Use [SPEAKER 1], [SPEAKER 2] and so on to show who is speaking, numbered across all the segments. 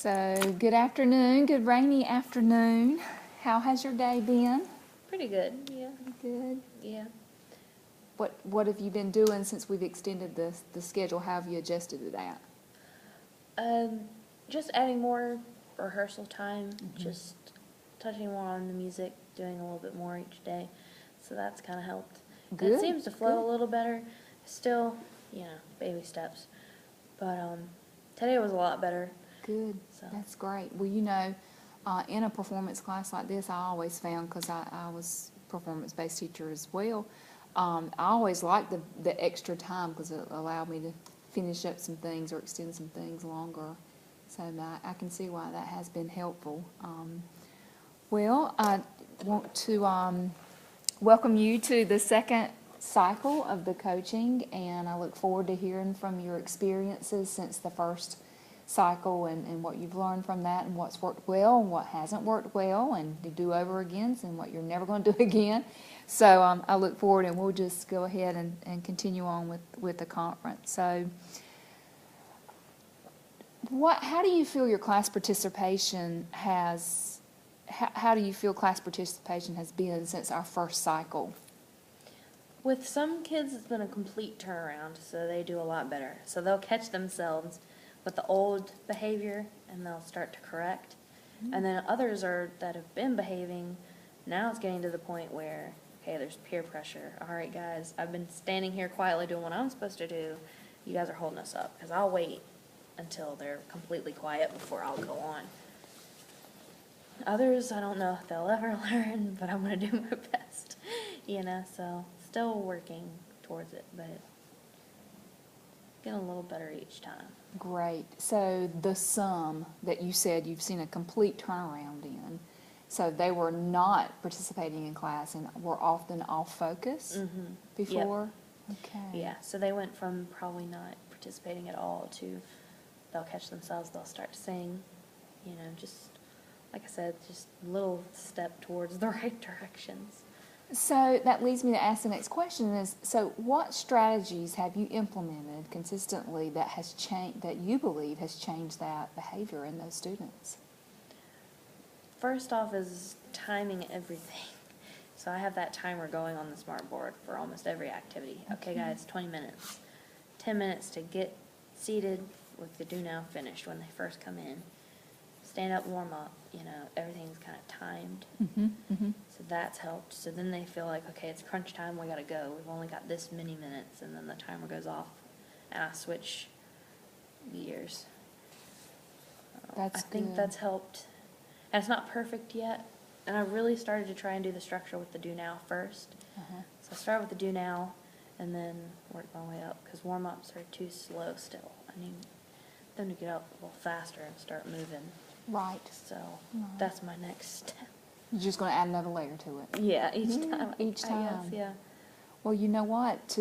[SPEAKER 1] So, good afternoon, good rainy afternoon. How has your day been?
[SPEAKER 2] Pretty good, yeah.
[SPEAKER 1] Good.
[SPEAKER 2] Yeah.
[SPEAKER 1] What have you been doing since we've extended the schedule? How have you adjusted to that?
[SPEAKER 2] Just adding more rehearsal time, just touching more on the music, doing a little bit more each day. So that's kind of helped. And
[SPEAKER 1] Good,
[SPEAKER 2] it seems to flow
[SPEAKER 1] good.
[SPEAKER 2] a little better. Still, baby steps. But today was a lot better.
[SPEAKER 1] Good.
[SPEAKER 2] So.
[SPEAKER 1] That's great. Well, in a performance class like this, I always found, because I was a performance-based teacher as well, I always liked the extra time because it allowed me to finish up some things or extend some things longer. So I can see why that has been helpful. Well, I want to welcome you to the second cycle of the coaching, and I look forward to hearing from your experiences since the first cycle and what you've learned from that and what's worked well and what hasn't worked well and to do over again and what you're never going to do again. So I look forward, and we'll just go ahead and continue on with the conference. So how do you feel your class participation has, how do you feel class participation has been since our first cycle?
[SPEAKER 2] With some kids, it's been a complete turnaround, so they do a lot better. So they'll catch themselves with the old behavior, and they'll start to correct. And then others that have been behaving, now it's getting to the point where, okay, there's peer pressure. All right, guys, I've been standing here quietly doing what I'm supposed to do. You guys are holding us up, because I'll wait until they're completely quiet before I'll go on. Others, I don't know if they'll ever learn, but I'm going to do my best, so still working towards it, but getting a little better each time.
[SPEAKER 1] Great. So the sum that you said you've seen a complete turnaround in, so they were not participating in class and were often off focus before?
[SPEAKER 2] Yep.
[SPEAKER 1] Okay.
[SPEAKER 2] Yeah, so they went from probably not participating at all to they'll catch themselves, they'll start to sing, just, like I said, just a little step towards the right directions.
[SPEAKER 1] So that leads me to ask the next question is, so what strategies have you implemented consistently that has changed, that you believe has changed that behavior in those students?
[SPEAKER 2] First off is timing everything. So I have that timer going on the smart board for almost every activity. Okay, guys, 20 minutes. 10 minutes to get seated with the do now finished when they first come in. Stand up, warm up, everything's kind of timed. So that's helped. So then they feel like, okay, it's crunch time, we gotta go. We've only got this many minutes, and then the timer goes off, and I switch gears. I think
[SPEAKER 1] good.
[SPEAKER 2] that's helped. And it's not perfect yet, and I really started to try and do the structure with the do now first. So I start with the do now, and then work my way up, because warm-ups are too slow still. I need them to get up a little faster and start moving.
[SPEAKER 1] Right.
[SPEAKER 2] So that's my next step.
[SPEAKER 1] You're just going to add another layer to it.
[SPEAKER 2] Yeah, each time.
[SPEAKER 1] Each time.
[SPEAKER 2] I guess, yeah.
[SPEAKER 1] Well, you know what?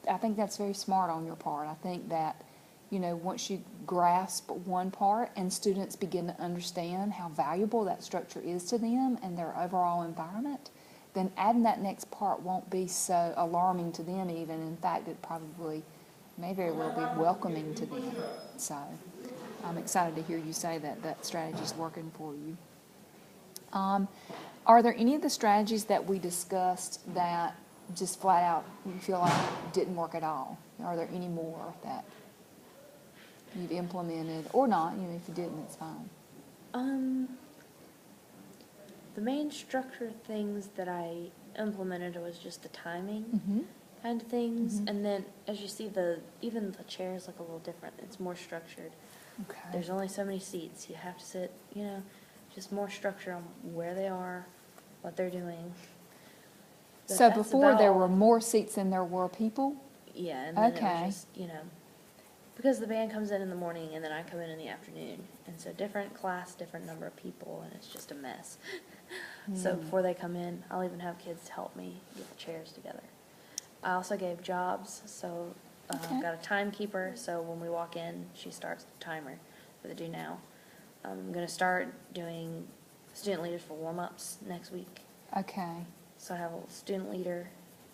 [SPEAKER 1] I think that's very smart on your part. I think that, once you grasp one part and students begin to understand how valuable that structure is to them and their overall environment, then adding that next part won't be so alarming to them even. In fact, it probably may very well be welcoming to them. So I'm excited to hear you say that that strategy is working for you. Are there any of the strategies that we discussed that just flat out you feel like didn't work at all? Are there any more that you've implemented or not? If you didn't, it's fine.
[SPEAKER 2] The main structure things that I implemented was just the timing kind of things, and then as you see, even the chairs look a little different. It's more structured.
[SPEAKER 1] Okay.
[SPEAKER 2] There's only so many seats. You have to sit, just more structure on where they are, what they're doing. But
[SPEAKER 1] So
[SPEAKER 2] that's
[SPEAKER 1] before
[SPEAKER 2] about
[SPEAKER 1] there
[SPEAKER 2] all.
[SPEAKER 1] were more seats than there were people?
[SPEAKER 2] Yeah, and then it
[SPEAKER 1] Okay.
[SPEAKER 2] was just, because the band comes in the morning and then I come in the afternoon. And so different class, different number of people, and it's just a mess. So before they come in, I'll even have kids help me get the chairs together. I also gave jobs, so I've got a timekeeper, so when we walk in, she starts the timer for the do now. I'm going to start doing student leaders for warm-ups next week.
[SPEAKER 1] Okay.
[SPEAKER 2] So I have a student leader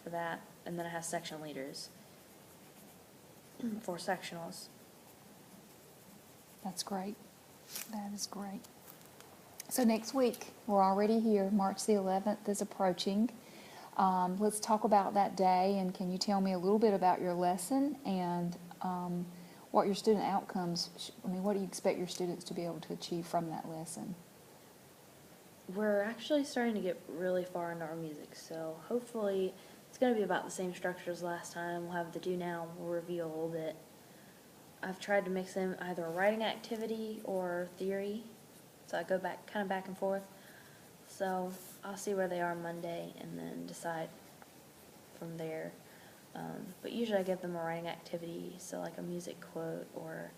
[SPEAKER 2] for that, and then I have section leaders for sectionals.
[SPEAKER 1] That's great. That is great. So next week, we're already here. March the 11th is approaching. Let's talk about that day, and can you tell me a little bit about your lesson and what your student outcomes, what do you expect your students to be able to achieve from that lesson?
[SPEAKER 2] We're actually starting to get really far into our music, so hopefully it's going to be about the same structure as last time. We'll have the do now, we'll review a little bit. I've tried to mix in either a writing activity or theory, so I go back and forth. So I'll see where they are Monday and then decide from there. But usually I give them a writing activity, so like a music quote, or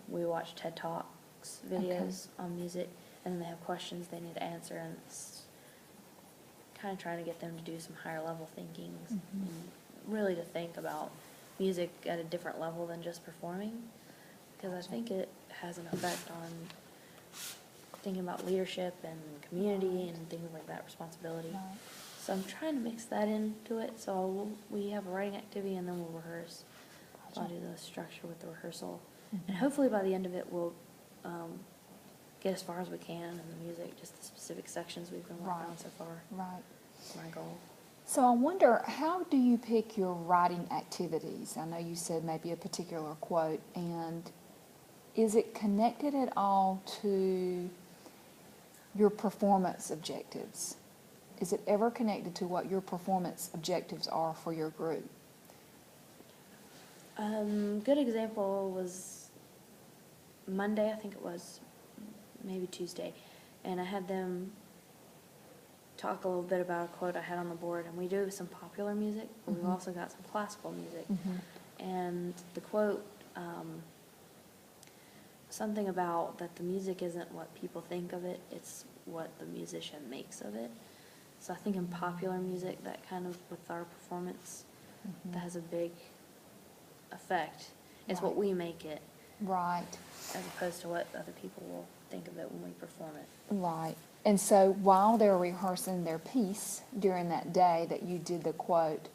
[SPEAKER 2] we watch TED Talks videos on music, and then they have questions they need to answer, and it's kind of trying to get them to do some higher level thinking, and really to think about music at a different level than just performing, because I think it has an effect on thinking about leadership and community and things like that, responsibility.
[SPEAKER 1] Right.
[SPEAKER 2] So I'm trying to mix that into it. So we have a writing activity, and then we'll rehearse. So I'll do the structure with the rehearsal, and hopefully by the end of it we'll get as far as we can in the music, just the specific sections we've been working on so far.
[SPEAKER 1] Right.
[SPEAKER 2] That's my goal.
[SPEAKER 1] So I wonder, how do you pick your writing activities? I know you said maybe a particular quote, and is it connected at all to your performance objectives? Is it ever connected to what your performance objectives are for your group?
[SPEAKER 2] Good example was Monday, I think it was, maybe Tuesday, and I had them talk a little bit about a quote I had on the board, and we do some popular music, but we've also got some classical music. And the quote, something about that the music isn't what people think of it, it's what the musician makes of it. So I think in popular music, that kind of, with our performance, that has a big effect. It's what we make it.
[SPEAKER 1] Right.
[SPEAKER 2] As opposed to what other people will think of it when we perform it.
[SPEAKER 1] Right. And so while they're rehearsing their piece during that day that you did the quote,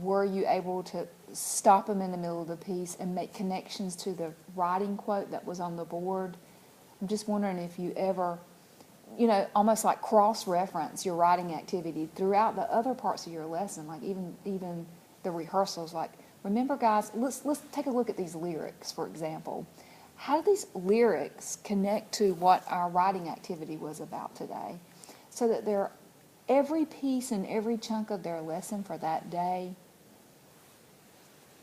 [SPEAKER 1] were you able to stop them in the middle of the piece and make connections to the writing quote that was on the board? I'm just wondering if you ever, almost like cross-reference your writing activity throughout the other parts of your lesson, like even the rehearsals. Like, remember, guys, let's take a look at these lyrics, for example. How do these lyrics connect to what our writing activity was about today? So that every piece and every chunk of their lesson for that day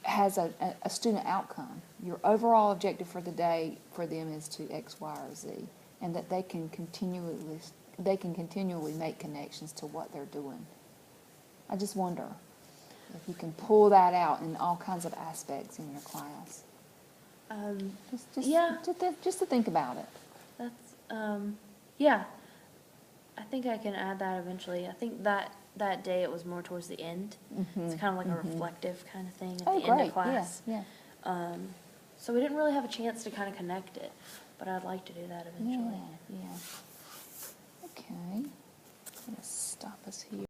[SPEAKER 1] has a student outcome. Your overall objective for the day for them is to X, Y, or Z, and that they can continually make connections to what they're doing. I just wonder if you can pull that out in all kinds of aspects in your class. Just to think about it.
[SPEAKER 2] That's, yeah. I think I can add that eventually. I think that day it was more towards the end. It's kind of like a reflective kind of thing at the end of class.
[SPEAKER 1] Yeah.
[SPEAKER 2] So we didn't really have a chance to kind of connect it, but I'd like to do that eventually.
[SPEAKER 1] Yeah. Okay. I'm going to stop us here.